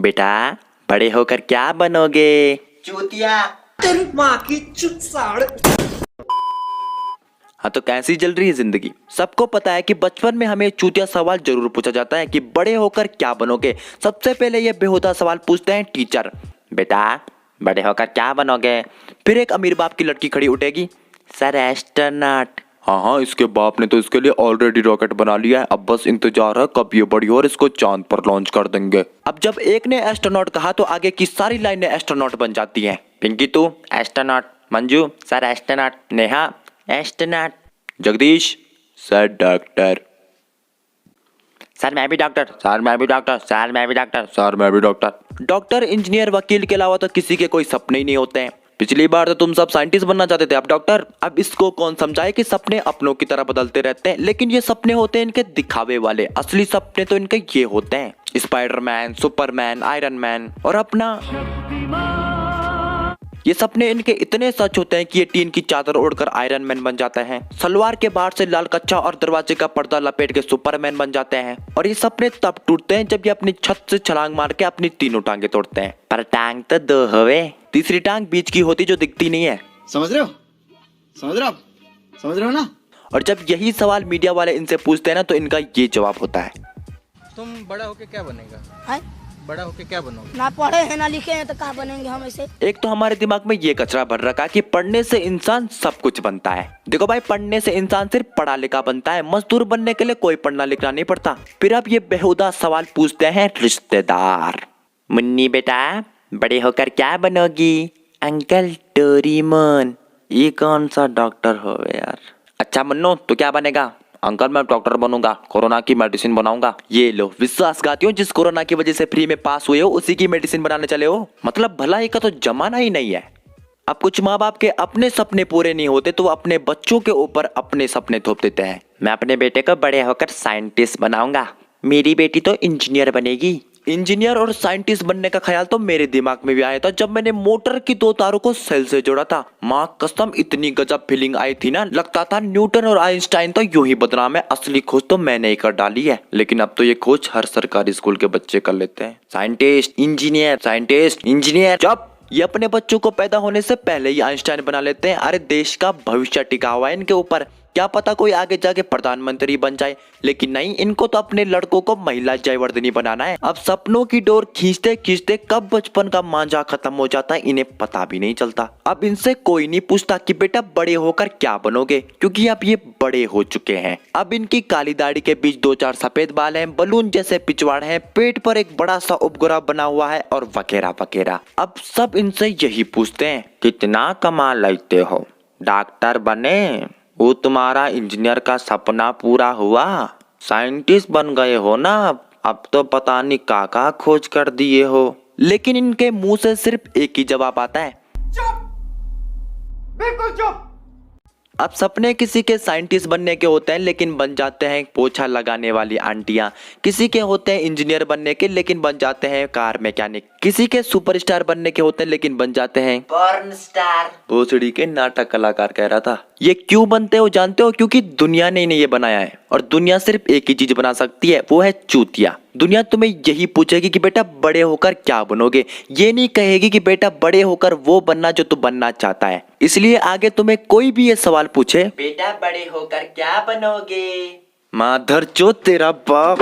बेटा बड़े होकर क्या बनोगे? चूतिया। तेरी माँ की चुत साड़। हाँ तो कैसी चल रही है जिंदगी? सबको पता है कि बचपन में हमें चूतिया सवाल जरूर पूछा जाता है कि बड़े होकर क्या बनोगे। सबसे पहले ये बेहुदा सवाल पूछते हैं टीचर, बेटा बड़े होकर क्या बनोगे? फिर एक अमीर बाप की लड़की खड़ी उठेगी, सर एस्ट्रोनॉट। हाँ, इसके बाप ने तो इसके लिए ऑलरेडी रॉकेट बना लिया है, अब बस इंतजार है कब ये बड़ी हो और इसको चांद पर लॉन्च कर देंगे। अब जब एक ने एस्ट्रोनॉट कहा तो आगे की सारी लाइनें एस्ट्रोनॉट बन जाती हैं। पिंकी तू astronaut, Manju sir astronaut, Neha astronaut, Jagdish sir doctor, sir मैं भी डॉक्टर, सर मैं भी डॉक्टर, सर मैं भी डॉक्टर, सर मैं भी डॉक्टर। डॉक्टर, इंजीनियर, वकील के अलावा तो किसी के कोई सपने ही नहीं होते हैं। पिछली बार तो तुम सब साइंटिस्ट बनना चाहते थे, अब डॉक्टर। अब इसको कौन समझाए कि सपने अपनों की तरह बदलते रहते हैं, लेकिन ये सपने होते हैं इनके दिखावे वाले। असली सपने तो इनके ये होते हैं, स्पाइडरमैन, सुपरमैन, आयरन मैन और अपना। ये सपने इनके इतने सच होते हैं कि ये टीन की चादर ओढ़कर आयरन मैन बन जाते हैं, सलवार के बाहर से लाल कच्चा और दरवाजे का पर्दा लपेट के सुपरमैन बन जाते हैं। और ये सपने तब टूटते हैं जब ये अपनी छत से छलांग मार के अपनी तीनों टांगे तोड़ते हैं। पर टांग तो दो हवे, तीसरी टांग बीच की होती जो दिखती नहीं है। समझ रहे हो? समझ रहे हो? समझ रहे हो ना? और जब यही सवाल मीडिया वाले इनसे पूछते हैं ना तो इनका ये जवाब होता है, तुम बड़ा होके क्या बनेगा? है? बड़ा होके क्या बनोगे? ना पढ़े हैं ना लिखे हैं तो कहाँ बनेंगे हम ऐसे। एक तो हमारे दिमाग में ये कचरा भर रखा है कि पढ़ने से इंसान सब कुछ बनता है। देखो भाई, पढ़ने से इंसान सिर्फ पढ़ा लिखा बनता है, मजदूर बनने के लिए कोई पढ़ना लिखना नहीं पड़ता। फिर अब ये बेहुदा सवाल पूछते हैं रिश्तेदार, मुन्नी बेटा बड़े होकर क्या बनोगी? Uncle Doraemon. ये कौन सा डॉक्टर हो यार? अच्छा मुन्नू तू क्या बनेगा? अंकल मैं डॉक्टर बनूंगा, कोरोना की मेडिसिन बनाऊंगा। ये लो विश्वासघाती हो, जिस कोरोना की वजह से फ्री में पास हुए हो उसी की मेडिसिन बनाने चले हो। मतलब भलाई का तो जमाना ही नहीं है। अब कुछ माँ बाप के अपने सपने पूरे नहीं होते तो वो अपने बच्चों के ऊपर अपने सपने थोप देते हैं। मैं अपने बेटे को बड़े होकर साइंटिस्ट बनाऊंगा, मेरी बेटी तो इंजीनियर बनेगी। इंजीनियर और साइंटिस्ट बनने का ख्याल तो मेरे दिमाग में भी आया था जब मैंने मोटर की दो तारों को सेल से जोड़ा था। माँ कसम इतनी गजब फीलिंग आई थी ना, लगता था न्यूटन और आइंस्टाइन तो यूं ही बदनाम है, असली खोज तो मैंने ही कर डाली है। लेकिन अब तो ये खोज हर सरकारी स्कूल के बच्चे कर लेते हैं, साइंटिस्ट इंजीनियर, साइंटिस्ट इंजीनियर। जब ये अपने बच्चों को पैदा होने से पहले ही आइंस्टाइन बना लेते हैं। अरे देश का भविष्य टिका हुआ है इनके ऊपर, क्या पता कोई आगे जाके प्रधानमंत्री बन जाए। लेकिन नहीं, इनको तो अपने लड़कों को महिला जयवर्धनी बनाना है। अब सपनों की डोर खींचते खींचते कब बचपन का मांझा खत्म हो जाता है इन्हें पता भी नहीं चलता। अब इनसे कोई नहीं पूछता कि बेटा बड़े होकर क्या बनोगे, क्योंकि अब ये बड़े हो चुके हैं। अब इनकी काली दाढ़ी के बीच दो चार सफेद बाल हैं, बलून जैसे पिछवाड़ हैं, पेट पर एक बड़ा सा उपग्रह बना हुआ है और वगैरह वगैरह। अब सब इनसे यही पूछते हैं, कितना कमा लेते हो? डॉक्टर बने? वो तुम्हारा इंजीनियर का सपना पूरा हुआ? साइंटिस्ट बन गए हो ना? अब तो पता नहीं का खोज कर दिए हो। लेकिन इनके मुंह से सिर्फ एक ही जवाब आता है, चुप, बिल्कुल चुप। अब सपने किसी के साइंटिस्ट बनने के होते हैं लेकिन बन जाते हैं पोछा लगाने वाली आंटियां, किसी के होते हैं इंजीनियर बनने के लेकिन बन जाते हैं कार मैकेनिक, किसी के सुपरस्टार बनने के होते हैं लेकिन बन जाते हैं पॉर्न स्टार। भोसड़ी के नाटक कलाकार कह रहा था। ये क्यों बनते हो जानते हो? क्योंकि दुनिया ने इन्हें ये बनाया है और दुनिया सिर्फ एक ही चीज बना सकती है, वो है चूतिया। दुनिया तुम्हें यही पूछेगी कि बेटा बड़े होकर क्या बनोगे, ये नहीं कहेगी कि बेटा बड़े होकर वो बनना जो तू बनना चाहता है। इसलिए आगे तुम्हें कोई भी ये सवाल पूछे, बेटा बड़े होकर क्या बनोगे, माधर चो तेरा बाप।